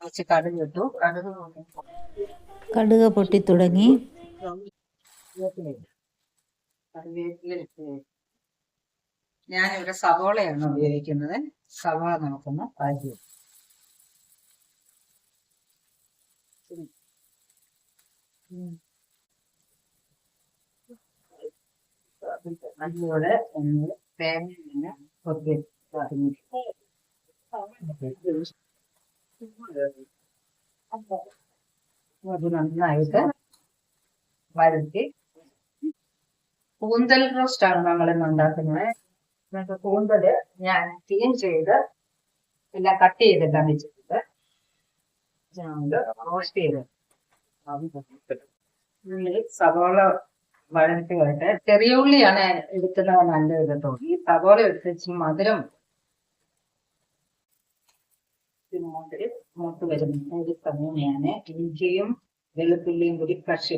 കുറച്ച് കടുക് ഇട്ടു. കടുക് പൊട്ടി തുടങ്ങി. ഞാനിവിടെ സവോളയാണ് ഉപയോഗിക്കുന്നത്. സവോള നമുക്കൊന്ന് വഴറ്റി. അതിലൂടെ ഒന്ന് തേങ്ങ കൊത്തി അത് നന്നായിട്ട് വഴറ്റി. കൂന്തൽ റോസ്റ്റാണ് നമ്മളിന്ന് ഉണ്ടാക്കുന്നത്. കൂന്തല് ഞാൻ ക്ലീൻ ചെയ്ത് എല്ലാം കട്ട് ചെയ്തിട്ടാണ് വെച്ചിട്ട് റോസ്റ്റ് ചെയ്ത് സവോള വഴറ്റി വരട്ടെ. ചെറിയ ഉള്ളിയാണ് എടുക്കുന്നത് നല്ലത് കേട്ടോ. ഈ സവോള എടുത്ത് മധുരം മൂത്ത് വരുന്ന ഒരു സമയം ഞാൻ ഇഞ്ചിയും വെളുത്തുള്ളിയും കൂടി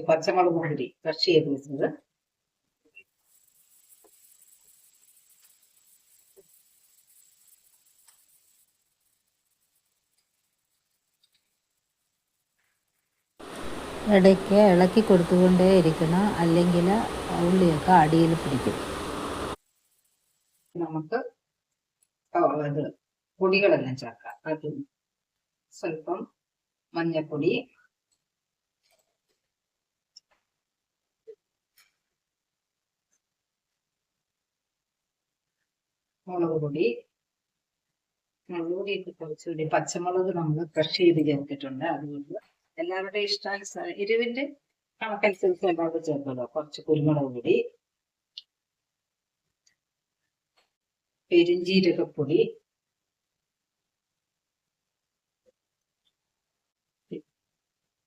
പച്ചമുളകും കൂടി ക്രഷ് ചെയ്ത് വെച്ചത് ഇടയ്ക്ക് ഇളക്കി കൊടുത്തുകൊണ്ടേ ഇരിക്കണം, അല്ലെങ്കിൽ ഉള്ളിയൊക്കെ അടിയിൽ പിടിക്കും. നമുക്ക് ഇത് പൊടികളെല്ലാം ചേർക്കാം. അത് സ്വല്പം മഞ്ഞപ്പൊടി, മുളക് പൊടി, കുറച്ചുകൂടി പച്ചമുളക് നമ്മൾ ക്രഷ് ചെയ്ത് ചേർത്തിട്ടുണ്ട്. അതുകൊണ്ട് എല്ലാവരുടെയും ഇഷ്ടാനുസരണം എരിവിന്റെ കണക്കനുസരിച്ച് എല്ലാവരും ചേർത്തല്ലോ. കുറച്ച് കുരുമുളക് പൊടി, പെരിഞ്ജീരകപ്പൊടി,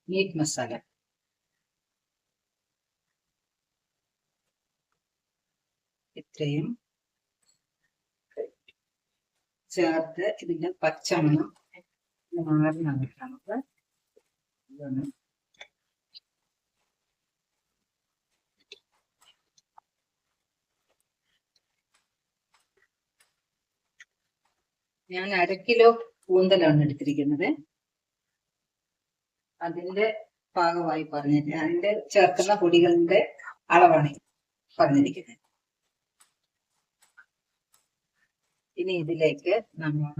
മീറ്റ് മസാല, ഇത്രയും ചേർത്ത് ഇതിന്റെ പച്ചമണം മാറി നമുക്ക് ഞാൻ 1/2 കിലോ കൂന്തലാണ് എടുത്തിരിക്കുന്നത്. അതിന്റെ ഭാഗമായി പറഞ്ഞിട്ട് അതിന്റെ ചേർക്കുന്ന പൊടികളുടെ അളവാണ് പറഞ്ഞിരിക്കുന്നത്. ഇനി ഇതിലേക്ക് നമ്മൾ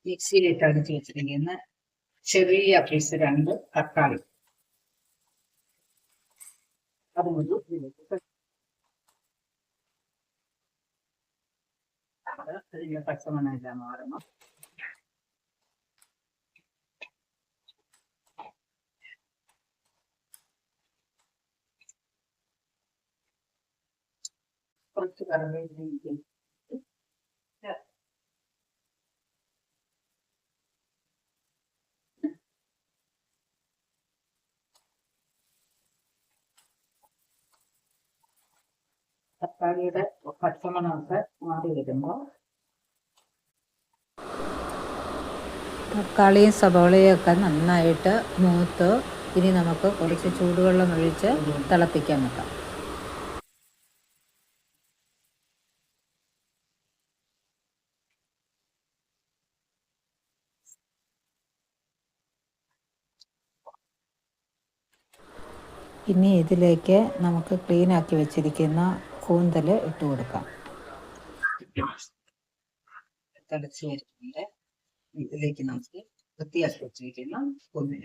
മിക്സിയിലിട്ട് അടിച്ച് വെച്ചിരിക്കുന്ന ചെറിയ പീസ് 2 തക്കാളി അതുകൊണ്ട് അതിന്റെ പച്ചമണമെല്ലാം മാറണം. കുറച്ച് കറിവേപ്പില, തക്കാളിയുടെ പച്ചമണമൊക്കെ മാറി വരുമ്പോൾ തക്കാളിയും സവോളയും ഒക്കെ നന്നായിട്ട് മൂത്ത് ഇനി നമുക്ക് കുറച്ച് ചൂടുവെള്ളം ഒഴിച്ച് തിളപ്പിക്കാൻ വെക്കാം. ഇനി ഇതിലേക്ക് നമുക്ക് ക്ലീൻ ആക്കി വെച്ചിരിക്കുന്ന കൂന്തൽ ഇട്ട് കൊടുക്കാം. തിളച്ച് വരുന്നുണ്ട്. ഇതിലേക്ക് നമുക്ക് വൃത്തിയാക്കി വെച്ചിരിക്കുന്ന കൂന്തൽ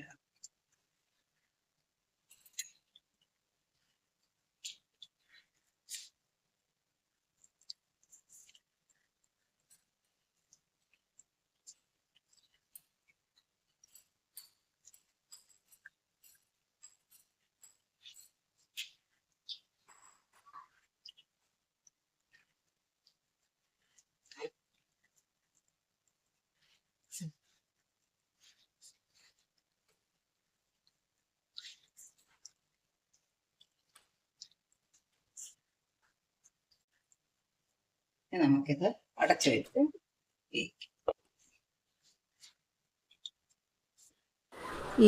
നമുക്കിത് അടച്ചു വെച്ച്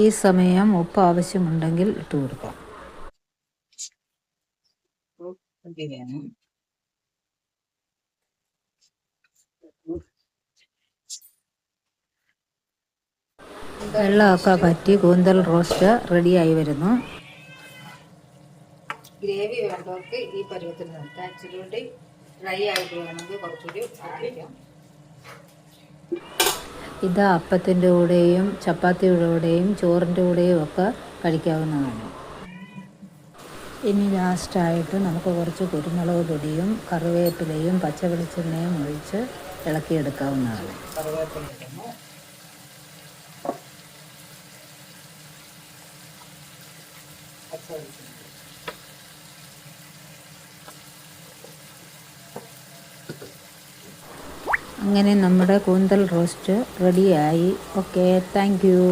ഈ സമയം ഉപ്പ് ആവശ്യമുണ്ടെങ്കിൽ ഇട്ട് കൊടുക്കാം. വെള്ളമൊക്കെ പറ്റി കൂന്തൽ റോസ്റ്റ് റെഡിയായി വരുന്നു. ഗ്രേവി വേണ്ടവർക്ക് ഈ പരുവത്തിൽ നിർത്താം. ഇച്ചിരി കൂടി ഡ്രൈ ആയിട്ട് വേണമെങ്കിൽ കുറച്ചുകൂടി വയ്ക്കാം. ഇത് അപ്പത്തിൻ്റെ കൂടെയും ചപ്പാത്തിയുടെ കൂടെയും ചോറിൻ്റെ കൂടെയും ഒക്കെ കഴിക്കാവുന്നതാണ്. ഇനി ലാസ്റ്റായിട്ട് നമുക്ക് കുറച്ച് കുരുമുളക് പൊടിയും കറിവേപ്പിലയും പച്ച വെളിച്ചെണ്ണയും ഒഴിച്ച് ഇളക്കിയെടുക്കാവുന്നതാണ്. കറിവേപ്പില ഇടുന്നു. പച്ച വെളിച്ചെണ്ണ. അങ്ങനെ നമ്മുടെ കൂന്തൽ റോസ്റ്റ് റെഡിയായി. Okay, thank you.